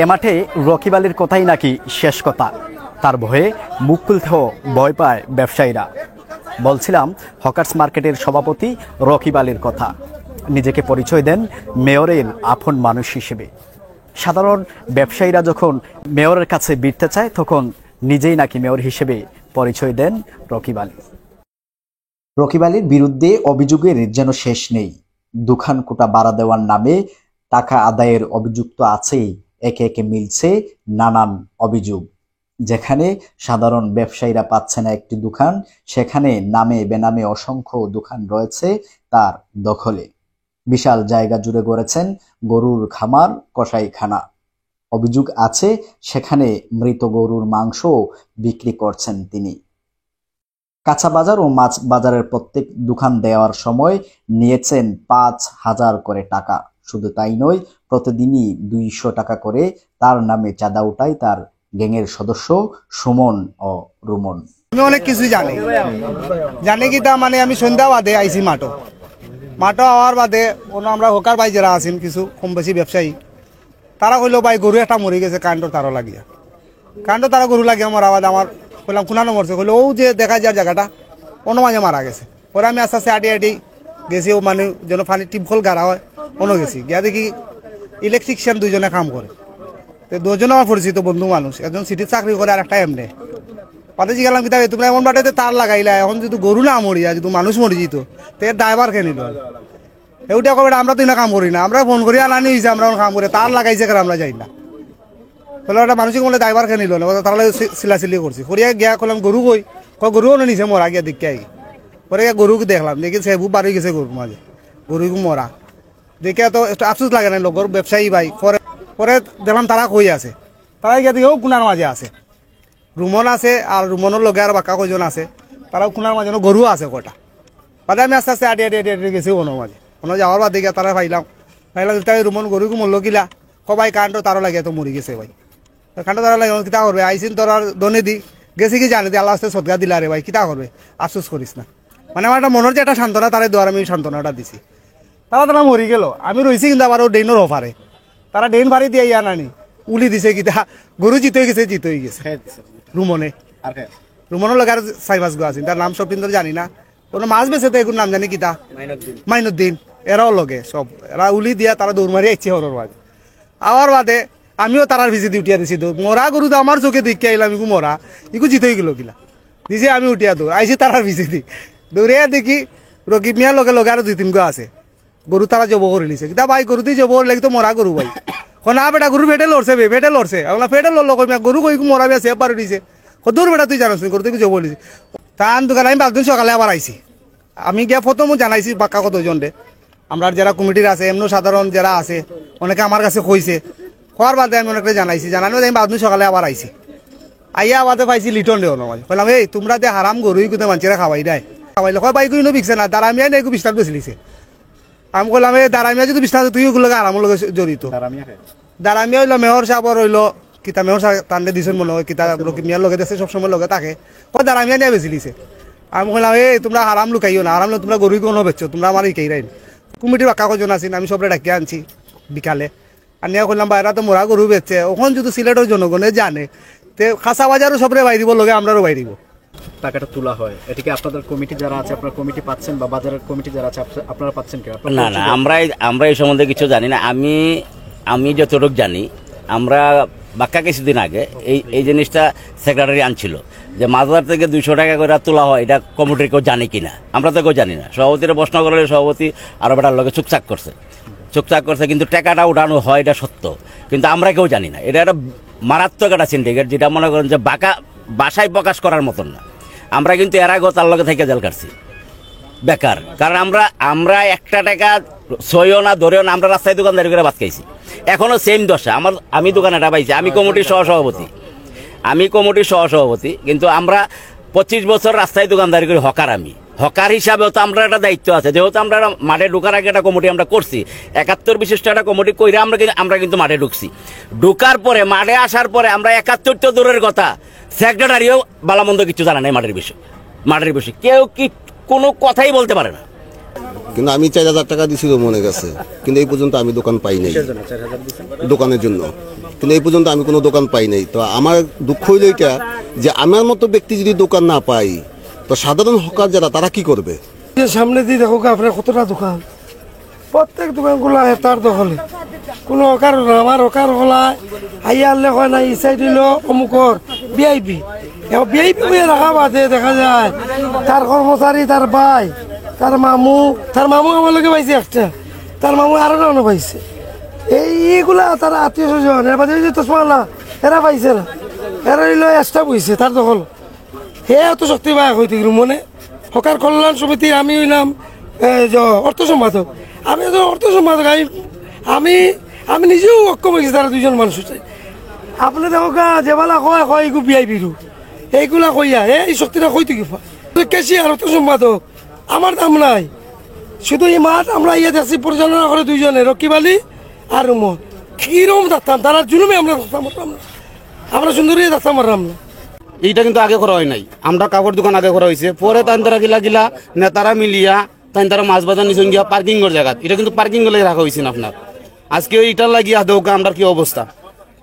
এ মাঠে রকিব আলীর কথাই নাকি শেষ কথা, তার ভয়ে মুখ খুলতেও ভয় পায় ব্যবসায়ীরা। বলছিলাম হকার্স মার্কেটের সভাপতি রকিব আলীর কথা। নিজেকে পরিচয় দেন মেয়রের আপন মানুষ হিসেবে। সাধারণ ব্যবসায়ীরা যখন মেয়রের কাছে ভিড়তে চায় তখন নিজেই নাকি মেয়র হিসেবে পরিচয় দেন রকিব আলী। রকিব আলীর বিরুদ্ধে অভিযোগের যেন শেষ নেই। দোকান কোটা ভাড়া দেওয়ার নামে টাকা আদায়ের অভিযোগ তো আছেই, একে একে মিলছে নানান অভিযোগ। যেখানে সাধারণ ব্যবসায়ীরা পাচ্ছে না একটি দোকান, সেখানে নামে বেনামে অসংখ্য দোকান রয়েছে তার দখলে। বিশাল জায়গা জুড়ে গড়েছেন গরুর খামার, কসাইখানা। অভিযোগ আছে সেখানে মৃত গরুর মাংস বিক্রি করছেন তিনি। কাঁচা বাজার ও মাছ বাজারের প্রত্যেক দোকান দেওয়ার সময় নিয়েছেন 5,000 করে টাকা। শুধু তাই নয়, প্রতিদিনই 200 টাকা করে তার নামে চাঁদা উঠায় তার গ্যাংয়ের সদস্য সুমন ও রুমন। আমি অনেক কিছু জানি কি তা মানে আমি সন্ধ্যা বাদে আইসি মাঠো হওয়ার বাদে আমরা হোকার ভাই যারা আছেন কিছু কম বেশি ব্যবসায়ী, তারা কইলো ভাই গরু একটা মরে গেছে কারেন্ট তারও লাগিয়া। কারেন্ট তারা গরু লাগিয়া মরা বাদে আমার কইলাম কোনানো মরছে, কইলো ও যে দেখা যায় জায়গাটা অন্য মাঝে মারা গেছে। পরে আমি আস্তে আস্তে আটি গেছি, ও মানে যেন পানি টিপখল গাড়া হয় অন্য গেছি, গিয়া দেখি ইলেকট্রিশিয়ান দুইজনে কাম করে। তো দুজন আমার পরিচিত বন্ধু মানুষ, একজন সিটির চাকরি করে আর একটা এমনি। পাতে গেলাম কি তোমরা এমন বাটাতে তার লাগাইলা, এখন যদি গরু না মরিয়া যদি মানুষ মরি যেত তো এর ড্রাইভার কে নিল এইটা কবে? আমরা তো না কাম করি না, আমরা ফোন করি আনানি হয়েছে, আমরা কাম করে তার লাগাইছে কারণ আমরা যাই না। বলে একটা মানুষকে বলে ড্রাইভার কে নিল না, তাহলে সিলাসিলি করছি। করিয়া গিয়া করলাম গরু কই, গরুও নিছে মরা, গিয়া দেখে আই। পরে গরুকে দেখলাম, দেখি সেবু বাড়ি গেছে গরুর মাঝে, গরুকে মরা দেখে তো একটু আফসোস লাগে না লোক ব্যবসায়ী ভাই। পরে দেখলাম তারা কই আছে, তারা গিয়া দেখেও কুনার মাঝে আছে, রুমন আছে আর রুমনের লগে আর বাক্কা কয়জন আছে, তারাও কুনার মাঝে গরু আছে কটা। বাদে আমি আস্তে আস্তে আটি গেছি ওনার মাঝে। ওনার যাওয়ার বাদে গিয়া তারা পাইলাম তাই রুমন গরুকে মরলো কিলা, কবাই কাণ্ড তারও লাগে তো মরি গেছে ভাই। কাণ্ড তারা লাগে কিতা করবে, আইসিন তোর আর দনে দি গেছি কি জানি দি আল্লাহ আস্তে সদগা দিলা রে ভাই, কিতা করবে, আফসোস করিস না। মানে আমার একটা মনের যে একটা সান্ত্বনা, তারা দোয়ার আমি সান্ত্বনাটা দিছি। তারা মরি গেল, আমি রয়েছি কিন্তু আবার ডেইনের অফারে, তারা ডেইন ভারি দিয়ে ইয়া নানি উলি দিছে কিতা, গরু জিতে গেছে রুমনে। রুমনের লগে আর 4-5 গো আছে, তার নাম সব কিন্তু জানি না। কোনো মাছ বেছে তো এগুলো নাম জানি কিতা, মাইনুদ্দিন, এরাও লগে সব। এরা উলি দিয়া তারা দৌড় মারি আইছে ওর মাঝে। আবার বাদে আমিও তারার ভিজিতে উঠিয়া দিছি, মরা গরু তো আমার চোখে দেখে আইলাম, ইকু মরা ইকু জিতে গেল কিলা দিছে। আমি উঠিয়া দৌড় আইছি তারার ভিজিতে, দৌড়িয়া দেখি রকিব মিয়ার লগে লগে আরো 2-3 গো আছে গরু, তারা জব করে নিছে কিতা ভাই গরু দিয়ে জব লাগি তো মরা গরু ভাই। না বেটা গরু ফেটে লড়ছে ফেটে লড়ছে, ফেটে লড়লো গরু কই মরা বেছে পারে দিছে। দূর বেটা তুই জানাস গরু থেকে জব লিছে। তার দোকানে আমি 5 দিন সকালে আবার আইছি। আমি গিয়া প্রথমও জানাইছি বাক্কা কতজন রে, আমরা যারা কমিটির আছে এমনি সাধারণ যারা আছে অনেকে আমার কাছে কইছে। হওয়ার বাদে আমি অনেকটা জানাইছি, জানানো আমি 5 দিন সকালে আবার আইছি। আইয়া বাদে পাইছি লিটন দেও নয়, বললাম এই তোমরা যে হারাম গরুই কিন্তু মানুষেরা খাওয়াই দেয়, খাওয়াইলে কয় বাইক বিকছে না, দাঁড়ামিয়া নেই বিস্তার বেছিলিছে। আমি বললাম এই দাঁড়ামিয়া যদি বিস্তার তুই ওগুলো আরামের লগে জড়িত। দাঁড়ামিয়া হইলো মেয়র সাহেব রইলো কিতা, মেয়র সাহেব টানলে দিছেন মনে হয় কিতা, রকিব মিয়ার লগে দেখছে সবসময় লগে থাকে, কয় দাঁড়ামিয়া নিয়ে বেছিলিছে। আমি বললাম এই তোমরা হারাম লুকাইও না, হারাম তোমরা গরুই কোনো বেচছো, তোমরা আমার ইকেই রাইন। কমিটির বাক্কা কজন আছেন, আমি সবরে ডাকিয়ে আনছি বিকালে। আর নিয়ে করলাম বা এরা তো মোরা গরু বেচছে, ওখান যদি সিলেটের জনগণে জানে তে খাসা বাজারও সবরে বাই দিব, লগে আমরাও বাই দিব। টাকাটা তোলা হয়, এটিকে আপনাদের কমিটি যারা আছে, আপনার কমিটি পাচ্ছেন বা বাজারের কমিটি যারা আছে আপনারা পাচ্ছেন কি? না না, আমরা এই সম্বন্ধে কিছু জানি না। আমি যতটুকু জানি, আমরা বাক্কা কিছুদিন আগে এই জিনিসটা সেক্রেটারি আনছিল যে মাছবাজার থেকে 200 টাকা করে তোলা হয়, এটা কমিটির কেউ জানে কিনা, আমরা তো কেউ জানি না। সভাপতিরা প্রশ্ন করলে সভাপতি আরো বেটার লগে চুপচাপ করছে, কিন্তু টাকাটা উঠানো হয় এটা সত্য, কিন্তু আমরা কেউ জানি না। এটা একটা মারাত্মক একটা সিন্ডিকেট, যেটা মনে করেন যে বাসায় প্রকাশ করার মতন না। আমরা কিন্তু এর আগেও তার লগে থেকে জেল কাটছি বেকার, কারণ আমরা একটা টাকা সইও না ধরেও না, আমরা রাস্তায় দোকানদারি করে ভাত খাইছি। এখনো সেম দশা আমি দোকানে এটা পাইছি, আমি কমিটির সহসভাপতি, কিন্তু আমরা 25 বছর রাস্তায় দোকানদারি করি। হকার হিসাবেও তো আমরা একটা দায়িত্ব আছে, যেহেতু আমরা মাঠে ঢোকার আগে একটা কমিটি আমরা করছি, 71 বিশিষ্ট একটা কমিটি কইরা আমরা কিন্তু মাঠে ঢুকার পরে মাঠে আসার পরে আমরা 71 তো দূরের কথা, সেক্রেটারিও বালামন্দ কিছু জানা নাই মাঠের বিষয়। কেউ কি কোনো কথাই বলতে পারে না। কিন্তু আমি 4,000 টাকা দিছিল মনে গেছে, কিন্তু এই পর্যন্ত আমি দোকান পাই নাই দোকানের জন্য, কিন্তু এই পর্যন্ত আমি কোনো দোকান পাই নাই। তো আমার দুঃখ হইল এটা যে আমার মতো ব্যক্তি যদি দোকান না পাই, তো সাধারণ হকার যারা তারা কি করবে? সামনে দিয়ে দেখো আপনার কতটা দোকান, প্রত্যেক দোকানগুলো তার দখলে, কোনো হকার না। আমার হকার হলায় আইয়া আনলে হয় না, এই সাইড হইল অমুকর ভিআইপি, ভিআইপি হয়ে রাখা বাদে দেখা যায় তার কর্মচারী, তার ভাই, তার মামু আমার লোকে পাইছে একটা, তার মামু আরো না পাইছে। এইগুলা তার আত্মীয় স্বজন, এর বাদে যে তোষমালা এরা পাইছে না, এরা হইল এক্সট্রা বইছে তার দখল। হে এত শক্তি পায় হইতে মনে হকার কল্যাণ সমিতি, আমি হইলাম অর্থ সম্পাদক। আমি তো অর্থ সম্পাদক, আমি আমি নিজেও অক্ষম হয়েছি তারা দুইজন মানুষ। আপনি দেখো যে বেলা কয় এইগু ভিআইপি রু এইগুলা কইয়া এই শক্তিটা কই থেকে কেসি আর অর্থ সম্পাদক আমার দাম নাই। শুধু এই মাঠ আমরা ইয়ে দেখছি পরিচালনা করে দুইজনে, রকিব আলী আর রুমন। কিরম থাকতাম তারা জুলুমে আমরা থাকতাম না, আমরা সুন্দরী থাকতাম পারলাম না। এইটা কিন্তু আগে করা হয় নাই, আমরা কাপড় দোকান আগে করা হয়েছে, পরে তারা গিলা নেতারা মিলিয়া তারা মাছ বাজার নিচন গিয়া পার্কিং এর জায়গা, এটা কিন্তু পার্কিং এর রাখা হয়েছে না আপনার। আজকে এইটার লাগিয়া দৌকা আমরা কি অবস্থা,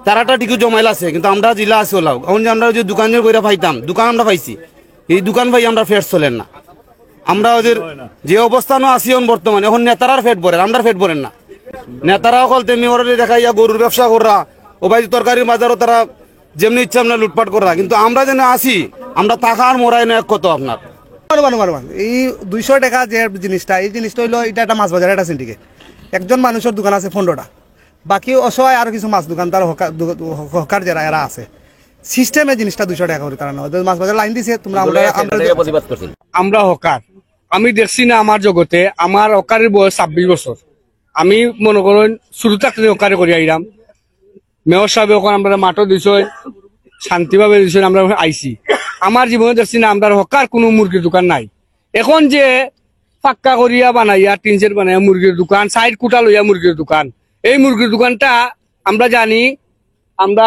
তারাটা ঠিকই জমাইল আছে, কিন্তু আমরা জিলা আছে ওলাও। এখন যে আমরা যে দোকানের বইরা পাইতাম, দোকান আমরা পাইছি, এই দোকান ভাই আমরা ফেট চলেন না। আমরা ওদের যে অবস্থানও আছি বর্তমানে, এখন নেতারার ফেট ভরেন, আমরা ফেট ভরেন না। নেতারাও কলতে মেয়রে দেখাইয়া গরুর ব্যবসা করা, ও ভাই তরকারির বাজারও তারা যেমনি ইচ্ছা আমরা লুটপাট করা, কিন্তু আমরা যেন আসি আমরা টাকার মোড়াই না এক কত আপনার এই 200 টাকা যে জিনিসটা, এই জিনিসটা হইলো এটা একটা মাছ বাজার, এটা সিন্ডিকেট। একজন মানুষের দোকান আছে 15টা, বাকি অসহায় আরো কিছু মাছ দোকান তার হকার যারা এরা আছে, সিস্টেমে জিনিসটা 200 টাকা করে তারা নেওয়া। মাছ বাজার লাইন দিছে তোমরা, আমরা হকার, আমি দেখছি না আমার জগতে, আমার হকারের বয়স 26 বছর। আমি মনে করেন শুরু থাকতে হকারে করি আইরাম, মেয়র সাহেব ওখানে আমরা মাঠও দিছ, শান্তিভাবে দিছ, আমরা আইসি। আমার জীবনে দেখছি না আমরা হকার কোনো মুরগির দোকান নাই। এখন যে পাক্কা করিয়া বানাইয়া টিন সেট বানাইয়া মুরগির দোকান, সাইড কুটা লইয়া মুরগির দোকান, এই মুরগির দোকানটা আমরা জানি, আমরা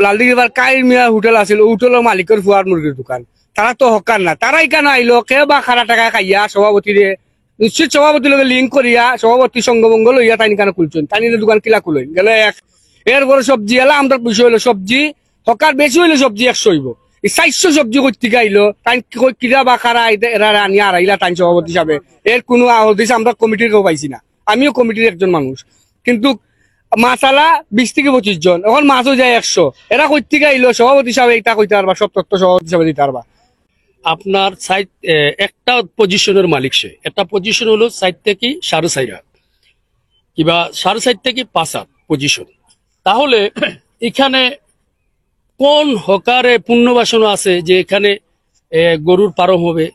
লালদিঘিবার কাইর মিয়া হোটেল আছিল, হোটেলের মালিকের ফুয়ার মুরগির দোকান, তারা তো হকার না। তারাই কেন আইলো, কে বা খারা টাকা খাইয়া সভাপতি রে নিশ্চিত সভাপতির লগে লিঙ্ক করিয়া সভাপতি সঙ্গভঙ্গ লইয়া তাই কেন খুলছেন, তাই দোকান কিলা খুলেন গেল এক। এরপরে সবজি এলা আমরা বিষয় হইলো সবজি, হকার বেশি হইলে সবজি 100 হইব, 400 সবজি করতে গাইলো তাই কিরা বা খারা এরা আনিয়া আড়াইলা তাই সভাপতি হিসাবে। এর কোনো আহদিস আমরা কমিটির কেউ পাইছি না, আমিও কমিটির একজন মানুষ। কিন্তু মাসালা 20 থেকে 25 জন, এখন মাছও যায় 100, এরা করতে গাইলো সভাপতি হিসাবে এটা কইতে পারবা, সব তথ্য সভাপতি হিসাবে দিতে পারবা। আপনার সাইড একটা পজিশনের মালিক, সে একটা পজিশন হলো সাইড থেকে 4.5 কিংবা 4.5 থেকে 5 পজিশন। তাহলে এখানে কোন হকারে পুণ্যবাসন আছে যে এখানে গরুর পারম হবে,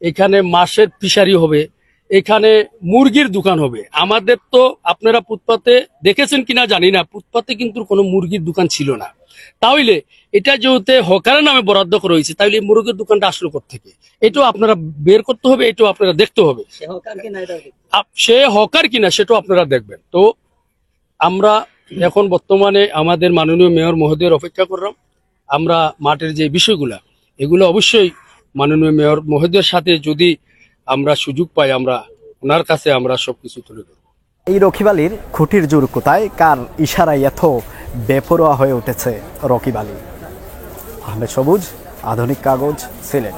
এখানে মাছের ফিশারি হবে, এখানে মুরগির দোকান হবে? আমাদের তো আপনারা ফুটপাতে দেখেছেন কিনা জানি না, ফুটপাতে কিন্তু কোনো মুরগির দোকান ছিল না। তাহলে এটা যেহেতু হকারের নামে বরাদ্দ করা হয়েছে, তাহলে এই মুরগির দোকানটা আসলো কোত্থেকে, এটাও আপনারা বের করতে হবে, এটাও আপনারা দেখতে হবে। সে হকার কিনা সেটাও আপনারা দেখবেন। তো আমরা এখন বর্তমানে আমাদের মাননীয় মেয়র মহোদয়ের অপেক্ষা করলাম। আমরা মাঠের যে বিষয়গুলা, এগুলো অবশ্যই মাননীয় মেয়র মহোদয়ের সাথে যদি আমরা সুযোগ পাই, আমরা ওনার কাছে আমরা সবকিছু তুলে ধরব। এই রকিব আলীর খুঁটির জোর কোথায়, কার ইশারায় এত বেপরোয়া হয়ে উঠেছে রকিব আলী? আহমেদ সবুজ, আধুনিক কাগজ, সিলেট।